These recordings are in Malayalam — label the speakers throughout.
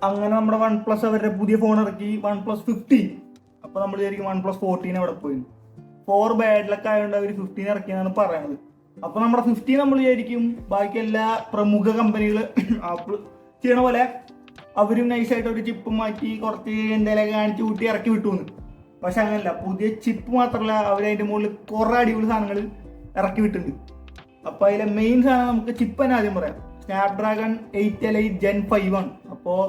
Speaker 1: അങ്ങനെ നമ്മുടെ വൺ പ്ലസ് അവരുടെ പുതിയ ഫോൺ ഇറക്കി, OnePlus 15. അപ്പോൾ നമ്മൾ വിചാരിക്കും OnePlus 14 അവിടെ പോയി. 4 ബാഡ് ലക്ക് ആയതുകൊണ്ട് അവർ 15 ഇറക്കിയെന്നാണ് പറയുന്നത്. അപ്പോൾ നമ്മുടെ 15 നമ്മൾ വിചാരിക്കും ബാക്കി എല്ലാ പ്രമുഖ കമ്പനികൾ ആപ്പിൾ ചെയ്യണ പോലെ അവരും നൈസായിട്ട് ഒരു ചിപ്പ് മാറ്റി കുറച്ച് എന്തെങ്കിലും കാണിച്ച് കൂട്ടി ഇറക്കി വിട്ടുവെന്ന്. പക്ഷെ അങ്ങനല്ല, പുതിയ ചിപ്പ് മാത്രമല്ല, അവരതിൻ്റെ മുകളിൽ കുറേ അടിപൊളി സാധനങ്ങൾ ഇറക്കി വിട്ടിട്ടുണ്ട്. അപ്പോൾ അതിലെ മെയിൻ സാധനം നമുക്ക് ചിപ്പ് തന്നെ ആദ്യം പറയാം. സ്നാപ്ഡ്രാഗൺ 8 Elite Gen 5 ആണ്. അപ്പോൾ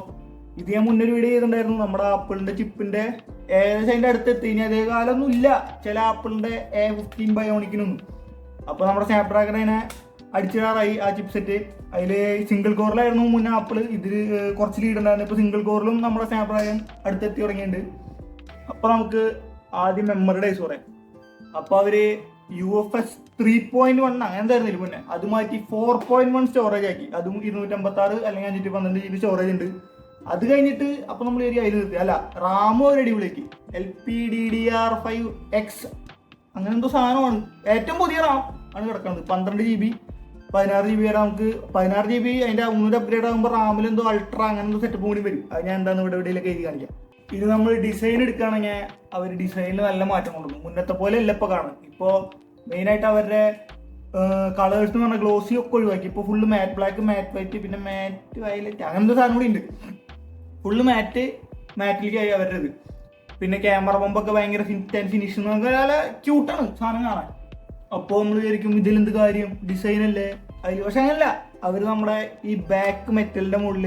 Speaker 1: ഇത് ഞാൻ മുന്നൊരു വീഡിയോ ചെയ്തിട്ടുണ്ടായിരുന്നു. നമ്മുടെ ആപ്പിളിൻ്റെ ചിപ്പിൻ്റെ ഏകദേശം അതിൻ്റെ അടുത്ത് എത്തി. ഇനി അതേ കാലമൊന്നും ഇല്ല ചില ആപ്പിളിൻ്റെ A15 ബയോണിക്കിനൊന്നും. അപ്പോൾ നമ്മുടെ സ്നാപ്ഡ്രാഗൺ അതിനെ അടിച്ചിടാറായി ആ ചിപ്പ് സെറ്റ്. അതിൽ സിംഗിൾ കോറിലായിരുന്നു മുന്നേ ആപ്പിൾ, ഇതിൽ കുറച്ച് ലീഡ് ഉണ്ടായിരുന്നു. ഇപ്പോൾ സിംഗിൾ കോറിലും നമ്മുടെ സ്നാപ്ഡ്രാഗൺ അടുത്തെത്തി തുടങ്ങിയിട്ടുണ്ട്. അപ്പോൾ നമുക്ക് ആദ്യം മെമ്മറി ഡേയ്സ് പറയാം. അപ്പോൾ അവർ UFS 3.1 അങ്ങനെ എന്തായിരുന്നില്ല മുന്നേ, അത് മാറ്റി 4.1 സ്റ്റോറേജ് ആക്കി. അതും 256 അല്ലെങ്കിൽ 512 GB സ്റ്റോറേജ് ഉണ്ട്. അത് കഴിഞ്ഞിട്ട് അപ്പോൾ നമ്മൾ അതിൽ നിർത്തി. അല്ല, റാമും ഒരു അടിപൊളിയാക്കി. LPDDR5X അങ്ങനെ എന്തോ സാധനമാണ്. ഏറ്റവും പുതിയ റാം ആണ് കിടക്കുന്നത്. 12 GB 16 GB വരെ നമുക്ക് 16 GB അതിൻ്റെ ഒന്നൂടെ അപ്ഗ്രേഡ് ആകുമ്പോൾ റാമിൽ എന്തോ അൾട്രാ അങ്ങനെ എന്തോ സെറ്റപ്പ് കൂടി വരും. അത് ഞാൻ എന്താണെന്ന് ഇവിടെ എവിടെയെങ്കിലൊക്കെ എഴുതി കാണിക്കാം. ഇത് നമ്മൾ ഡിസൈൻ എടുക്കുകയാണെങ്കിൽ അവർ ഡിസൈനിൽ നല്ല മാറ്റം കൊണ്ടുവന്നു. മുന്നത്തെ പോലെ അല്ല ഇപ്പോൾ കാണും. ഇപ്പോൾ മെയിനായിട്ട് അവരുടെ കളേഴ്സ് എന്ന് പറഞ്ഞാൽ ഗ്ലോസി ഒക്കെ ഒഴിവാക്കി. ഇപ്പോൾ ഫുള്ള് മാറ്റ് ബ്ലാക്ക്, മാറ്റ് വൈറ്റ്, പിന്നെ മാറ്റ് വയലറ്റ് അങ്ങനത്തെ സാധനം കൂടി ഉണ്ട്. ഫുള്ള് മാറ്റിലേക്ക് ആയി അവരുടെ ഇത്. പിന്നെ ക്യാമറ ബമ്പൊക്കെ ഭയങ്കര ഫിറ്റ് ആൻഡ് ഫിനിഷ് എന്ന് പറഞ്ഞാൽ നല്ല ക്യൂട്ടാണ് സാധനം കാണാൻ. അപ്പോൾ നമ്മൾ വിചാരിക്കും ഇതിലെന്ത് കാര്യം, ഡിസൈനല്ലേ അതിൽ. പക്ഷെ അങ്ങനല്ല, അവർ നമ്മുടെ ഈ ബാക്ക് മെറ്റലിൻ്റെ മുകളിൽ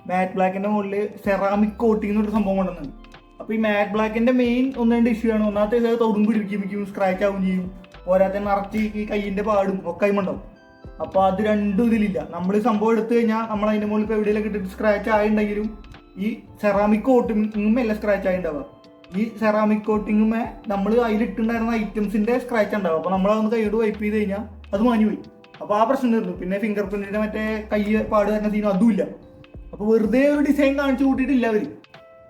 Speaker 1: മാറ്റ് ബ്ലാക്കിൻ്റെ മുകളിൽ സെറാമിക് കോട്ടിംഗ് എന്നൊരു സംഭവം കൊണ്ടുവന്നത്. അപ്പോൾ ഈ മാറ്റ് ബ്ലാക്കിൻ്റെ മെയിൻ ഒന്ന് രണ്ട് ഇഷ്യൂ ആണ്. ഒന്നാമത്തെ ഇത് തൊടും പിടിപ്പിക്കും, സ്ക്രാച്ച് ആവുകയും ചെയ്യും. പോരാത്ത നിറച്ച് ഈ കയ്യിൻ്റെ പാടും ഒക്കെ ഉണ്ടാവും. അപ്പോൾ അത് രണ്ടും ഇതിലില്ല. നമ്മൾ സംഭവം എടുത്തു കഴിഞ്ഞാൽ നമ്മൾ അതിൻ്റെ മുകളിൽ ഇപ്പോൾ എവിടെയെങ്കിലും ഇട്ടിട്ട് സ്ക്രാച്ച് ആയിട്ടുണ്ടെങ്കിലും ഈ സെറാമിക് കോട്ടിങ്ങും എല്ലാം സ്ക്രാച്ച് ആയിട്ടുണ്ടാവുക. ഈ സെറാമിക് കോട്ടിങ്ങുമേ നമ്മൾ അതിലിട്ടുണ്ടായിരുന്ന ഐറ്റംസിൻ്റെ സ്ക്രാച്ച് ഉണ്ടാവും. അപ്പോൾ നമ്മളതൊന്ന് കൈയോട് വൈപ്പ് ചെയ്ത് കഴിഞ്ഞാൽ അത് മാഞ്ഞു പോയി. അപ്പോൾ ആ പ്രശ്നം തീർന്നു. പിന്നെ ഫിംഗർ പ്രിൻറ്റിൻ്റെ മറ്റേ കൈ പാട് വരുന്ന സീനും അതുമില്ല. അപ്പോൾ വെറുതെ ഒരു ഡിസൈൻ കാണിച്ചു കൂട്ടിയിട്ടില്ല അവർ.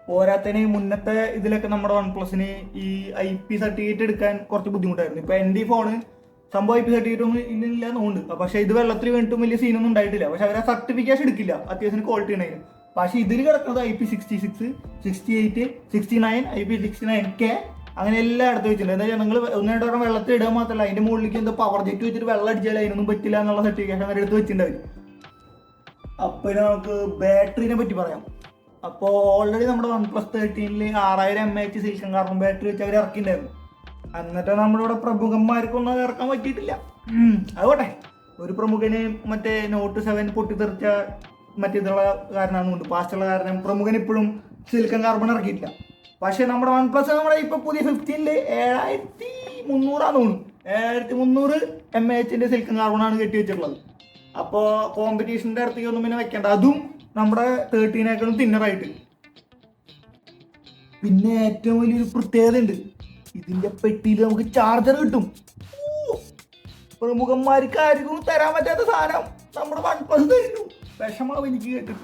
Speaker 1: പോരാത്തതിന് മുന്നത്തെ ഇതിലൊക്കെ നമ്മുടെ OnePlusന് ഈ IP സർട്ടിഫിക്കറ്റ് എടുക്കാൻ കുറച്ച് ബുദ്ധിമുട്ടായിരുന്നു. ഇപ്പോൾ എൻ്റെ ഈ ഫോണ് സംഭവം IP സർട്ടിഫിക്കറ്റ് ഒന്നും ഇല്ല എന്നുണ്ട്. പക്ഷേ ഇത് വെള്ളത്തിൽ വീണിട്ടും വലിയ സീനൊന്നും ഉണ്ടായിട്ടില്ല. പക്ഷെ അവർ ആ സർട്ടിഫിക്കേഷൻ എടുക്കില്ല അത്യാവശ്യം ക്വാളിറ്റി ഉണ്ടെങ്കിലും. പക്ഷേ ഇതിൽ കിടക്കുന്നത് IP66, 68, 69, IP69K അങ്ങനെ എല്ലാം എടുത്ത് വെച്ചിട്ടുണ്ട്. എന്താ വെച്ചാൽ നിങ്ങൾ ഒന്ന് രണ്ട് തവണ വെള്ളത്തിൽ ഇടുക മാത്രമല്ല, അതിൻ്റെ മുകളിലേക്ക് എന്തോ പവർ ജെറ്റ് വെച്ചിട്ട് വെള്ളം അടിച്ചാൽ അതിനൊന്നും പറ്റില്ല എന്നുള്ള സർട്ടിഫിക്കേഷൻ അവർ എടുത്ത് വെച്ചിട്ടുണ്ട് അവർ. അപ്പോൾ നമുക്ക് ബാറ്ററിനെ പറ്റി പറയാം. അപ്പോൾ ഓൾറെഡി നമ്മുടെ OnePlus 13 6000 mAh silicon carbon battery വെച്ച് അവർ ഇറക്കിയിട്ടുണ്ടായിരുന്നു. എന്നിട്ട് നമ്മളിവിടെ പ്രമുഖന്മാർക്കൊന്നും അത് ഇറക്കാൻ പറ്റിയിട്ടില്ല. അതുകൊട്ടെ, ഒരു പ്രമുഖന് മറ്റേ Note 7 പൊട്ടിത്തെറിച്ച മറ്റേതുള്ള കാരണമാണെന്നുണ്ട്, പാസ്റ്റുള്ള കാരണം പ്രമുഖൻ ഇപ്പോഴും സിലിക്കൺ കാർബൺ ഇറക്കിയിട്ടില്ല. പക്ഷേ നമ്മുടെ OnePlus നമ്മുടെ ഇപ്പോൾ പുതിയ 15 7300 തോന്നുന്നു, 7300 mAh സിലിക്കൺ കാർബണാണ് കെട്ടി വെച്ചിട്ടുള്ളത്. അപ്പോൾ കോമ്പറ്റീഷൻ്റെ അടുത്തേക്ക് ഒന്നും പിന്നെ വെക്കേണ്ട. അതും നമ്മുടെ 13 തിന്നറായിട്ട്. പിന്നെ ഏറ്റവും വലിയൊരു പ്രത്യേകത ഉണ്ട്, ഇതിൻ്റെ പെട്ടിയിൽ നമുക്ക് ചാർജർ കിട്ടും. പ്രമുഖന്മാർക്ക് ആർക്കും തരാൻ പറ്റാത്ത സാധനം നമ്മുടെ OnePlus തരുന്നു. വിഷമാവും എനിക്ക് കേട്ടിട്ട്.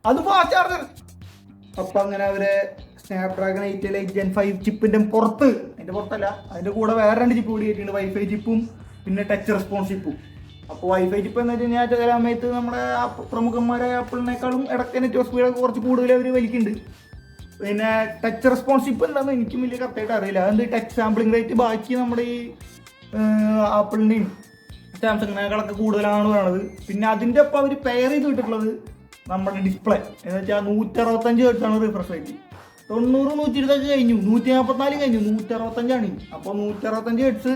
Speaker 1: അത് ഫാസ്റ്റ് ചാർജർ. അപ്പം അങ്ങനെ അവരെ സ്നാപ്ഡ്രാഗൺ 8 Elite Gen 5 ചിപ്പിൻ്റെ പുറത്ത്, അതിൻ്റെ പുറത്തല്ല, അതിൻ്റെ കൂടെ വേറെ 2 ചിപ്പ് കൂടി കിട്ടിയിട്ടുണ്ട്. വൈഫൈ ചിപ്പും പിന്നെ ടച്ച് റെസ്പോൺസ് ചിപ്പും. അപ്പോൾ വൈഫൈ ചിപ്പ് എന്ന് വെച്ച് കഴിഞ്ഞാൽ ചില സമയത്ത് നമ്മുടെ പ്രമുഖന്മാരായ ആപ്പിളിനേക്കാളും ഇടയ്ക്ക് നെറ്റ്വർക്ക് സ്പീഡൊക്കെ കുറച്ച് കൂടുതൽ അവർ വലിക്കുന്നുണ്ട്. പിന്നെ ടച്ച് റെസ്പോൺസ് ചിപ്പ് എന്താണെന്ന് എനിക്കും വലിയ കറക്റ്റായിട്ട് അറിയില്ല. അതെന്ത് ടച്ച് സാമ്പിളിംഗ് റേറ്റ് ബാക്കി നമ്മുടെ ഈ ആപ്പിളിൻ്റെയും സാംസങ്ങിനേക്കാളൊക്കെ കൂടുതലാണ് പറയുന്നത്. പിന്നെ അതിൻ്റെ ഒപ്പം അവർ പെയർ ചെയ്ത് വിട്ടിട്ടുള്ളത് നമ്മുടെ ഡിസ്പ്ലേ എന്ന് വെച്ചാൽ 165 ഹെർട്സാണ് റിഫ്രഷ് റേറ്റ്. 90, 120 കഴിഞ്ഞു, 144 കഴിഞ്ഞു, 165 അപ്പോൾ 165 ഹെർട്സ്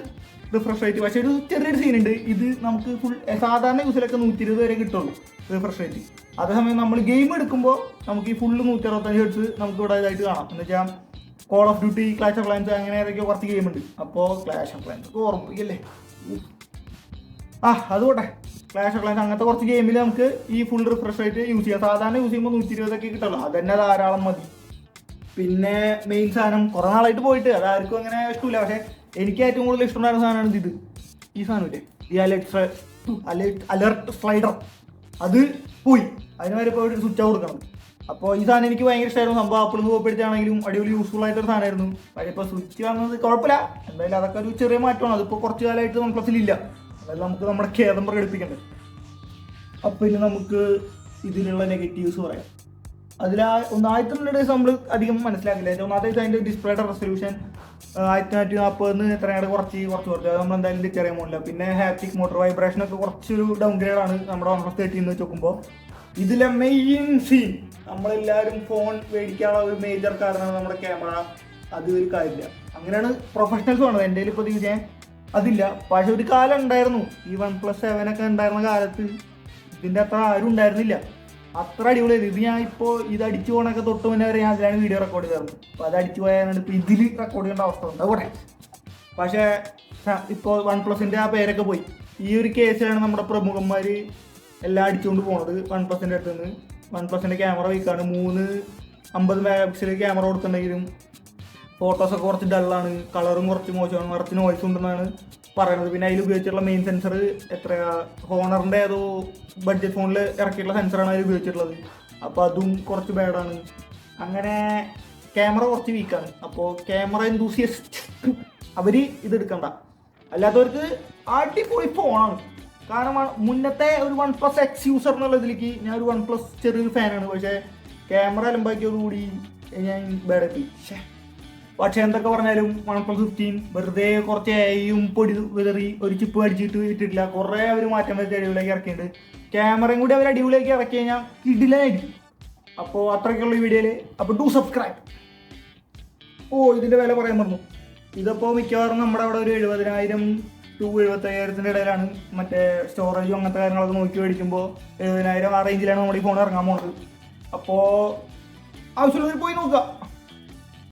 Speaker 1: റിഫ്രഷ് റേറ്റ്. പക്ഷേ ഒരു ചെറിയൊരു സീനുണ്ട്, ഇത് നമുക്ക് ഫുൾ സാധാരണ യൂസിലൊക്കെ 120 വരെ കിട്ടുള്ളൂ റിഫ്രഷ് റേറ്റ്. അതേസമയം നമ്മൾ ഗെയിം എടുക്കുമ്പോൾ നമുക്ക് ഈ ഫുള്ള് 165 ഹെർട്സ് നമുക്ക് ഇവിടെ ഇതായിട്ട് കാണാം. എന്ന് വെച്ചാൽ call of duty, clash of clans അങ്ങനെ ഏതൊക്കെയോ കുറച്ച് ഗെയിമുണ്ട്. അപ്പോൾ ക്ലാഷ് ഓഫ് ക്ലാൻസ് ഒക്കെ ഓർമ്മിപ്പിക്കല്ലേ, അതുകൊട്ടെ ക്ലാഷ് ഓഫ് ക്ലാൻസ് അങ്ങനത്തെ കുറച്ച് ഗെയിമിൽ നമുക്ക് ഈ ഫുൾ റിഫ്രഷ് റേറ്റ് യൂസ് ചെയ്യാം. സാധാരണ യൂസ് ചെയ്യുമ്പോൾ 120 കിട്ടുള്ളൂ, അതന്നെ ധാരാളം മതി. പിന്നെ മെയിൻ സാധനം കുറേ നാളായിട്ട് പോയിട്ട് അതാർക്കും അങ്ങനെ ഇഷ്ടമില്ല. പക്ഷേ എനിക്ക് ഏറ്റവും കൂടുതൽ ഇഷ്ടമുണ്ടായിരുന്ന സാധനമാണ് ഇത്. ഈ സാധനമില്ലേ, ഈ അലർട്ട് സ്ലൈഡർ, അത് പോയി. അതിന് വരെ പോയിട്ട് സ്വിച്ച് ഔട്ട് കൊടുക്കണം. അപ്പോൾ ഈ സാധനം എനിക്ക് ഭയങ്കര ഇഷ്ടമായിരുന്നു. സംഭവം ആപ്പിളിൽ നിന്ന് പോയിപ്പെടുത്താണെങ്കിലും അടിപൊളി യൂസ്ഫുൾ ആയിട്ടൊരു സാധനമായിരുന്നു. പക്ഷേ ഇപ്പോൾ സ്വിച്ച് വന്നത് കുഴപ്പമില്ല, എന്തായാലും അതൊക്കെ ഒരു ചെറിയ മാറ്റമാണ്. അതിപ്പോൾ കുറച്ച് കാലമായിട്ട് OnePlusലില്ല. അതായത് നമുക്ക് നമ്മുടെ ഖേദം പ്രകടിപ്പിക്കേണ്ടത്. അപ്പോൾ ഇനി നമുക്ക് ഇതിലുള്ള നെഗറ്റീവ്സ് പറയാം. ആദ്യത്തെ ഡേയ്സ് നമ്മൾ അധികം മനസ്സിലാക്കില്ല. ഒന്നാമത്തെ അതിൻ്റെ ഡിസ്പ്ലേയുടെ റെസൊല്യൂഷൻ 1440 എത്രയാണ് കുറച്ച് അത് നമ്മൾ എന്തായാലും തിരിച്ചറിയാൻ പോകില്ല. പിന്നെ ഹാപ്റ്റിക് മോട്ടോർ വൈബ്രേഷനൊക്കെ കുറച്ചൊരു ഡൗൺ ഗ്രേഡ് ആണ് നമ്മുടെ OnePlus 13 വെച്ച് നോക്കുമ്പോൾ. ഇതിലെ മെയിൻ സീൻ, നമ്മളെല്ലാവരും ഫോൺ മേടിക്കാനുള്ള ഒരു മേജർ കാരണമാണ് നമ്മുടെ ക്യാമറ. അത് ഒരു കാര്യമില്ല, അങ്ങനെയാണ് പ്രൊഫഷണൽസ് വേണത്. എൻ്റെ കയ്യിൽ ഇപ്പോൾ ഞാൻ അതില്ല. പക്ഷെ ഒരു കാലം ഉണ്ടായിരുന്നു, ഈ OnePlus 7 ഒക്കെ ഉണ്ടായിരുന്ന കാലത്ത് ഇതിൻ്റെ അത്ര ആരും ഉണ്ടായിരുന്നില്ല. അത്ര അടിപൊളിയായിരുന്നു. ഇത് ഞാൻ ഇപ്പോൾ ഇത് അടിച്ചു പോകണൊക്കെ തൊട്ട് മുന്നേ വരെ ഞാൻ അതിലാണ് വീഡിയോ റെക്കോർഡ് ചെയ്തായിരുന്നു. അപ്പോൾ അത് അടിച്ചു പോയാൽ ഇപ്പോൾ ഇതിൽ റെക്കോർഡ് ചെയ്യേണ്ട അവസ്ഥ ഉണ്ട് അവിടെ. പക്ഷേ ഇപ്പോൾ OnePlusൻ്റെ ആ പേരൊക്കെ പോയി. ഈ ഒരു കേസിലാണ് നമ്മുടെ പ്രമുഖന്മാർ എല്ലാം അടിച്ചുകൊണ്ട് പോകുന്നത് OnePlusൻ്റെ അടുത്ത് നിന്ന്. OnePlusൻ്റെ ക്യാമറ വീക്കാണ്. 350 മെഗാപിക്സൽ ക്യാമറ കൊടുത്തിട്ടുണ്ടെങ്കിലും ഫോട്ടോസൊക്കെ കുറച്ച് ഡള്ളാണ്, കളറും കുറച്ച് മോശമാണ്, കുറച്ച് നോയ്സ് ഉണ്ടെന്നാണ് പറയുന്നത്. പിന്നെ അതിൽ ഉപയോഗിച്ചിട്ടുള്ള മെയിൻ സെൻസർ ഹോണറിൻ്റെ ഏതോ ബഡ്ജറ്റ് ഫോണിൽ ഇറക്കിയിട്ടുള്ള സെൻസറാണ് അതിൽ ഉപയോഗിച്ചിട്ടുള്ളത്. അപ്പോൾ അതും കുറച്ച് ബാഡാണ്. അങ്ങനെ ക്യാമറ കുറച്ച് വീക്കാണ്. അപ്പോൾ ക്യാമറ എന്തൂസിയസ്റ്റ് അവർ ഇതെടുക്കണ്ട. അല്ലാത്തവർക്ക് അടിപൊളി ഫോണാണ്. കാരണം മുന്നത്തെ ഒരു OnePlus X യൂസർ എന്നുള്ളതിലേക്ക് ഞാൻ ഒരു OnePlus ചെറിയൊരു ഫാനാണ്. പക്ഷേ ക്യാമറ അലമ്പാക്കിയോടുകൂടി ഞാൻ ബാഡെത്തി. പക്ഷേ എന്തൊക്കെ പറഞ്ഞാലും OnePlus 15 വെറുതെ കുറച്ച് AI പൊടി വിതറി ഒരു ചിപ്പ് അടിച്ചിട്ട് ഇട്ടിട്ടില്ല. കുറേ അവർ മാറ്റം വെച്ച് അടിപൊളിയാക്കി ഇറക്കിയിട്ടുണ്ട്. ക്യാമറയും കൂടി അവർ അടിപൊളിയാക്കി ഇറക്കി കഴിഞ്ഞാൽ കിടിലായിരിക്കും. അപ്പോൾ അത്രയ്ക്കുള്ള ഈ വീഡിയോയിൽ. അപ്പോൾ ഡു സബ്സ്ക്രൈബ്. ഇതിൻ്റെ വില പറയാൻ പറഞ്ഞു. ഇതിപ്പോൾ മിക്കവാറും നമ്മുടെ അവിടെ ഒരു 70,000 to 75,000 ഇടയിലാണ്. മറ്റേ സ്റ്റോറേജും അങ്ങനത്തെ കാര്യങ്ങളൊക്കെ നോക്കി മേടിക്കുമ്പോൾ 70,000 ആ റേഞ്ചിലാണ് നമ്മുടെ ഈ ഫോൺ ഇറങ്ങാൻ പോകുന്നത്. അപ്പോൾ ആവശ്യമുള്ളവർ പോയി നോക്കുക.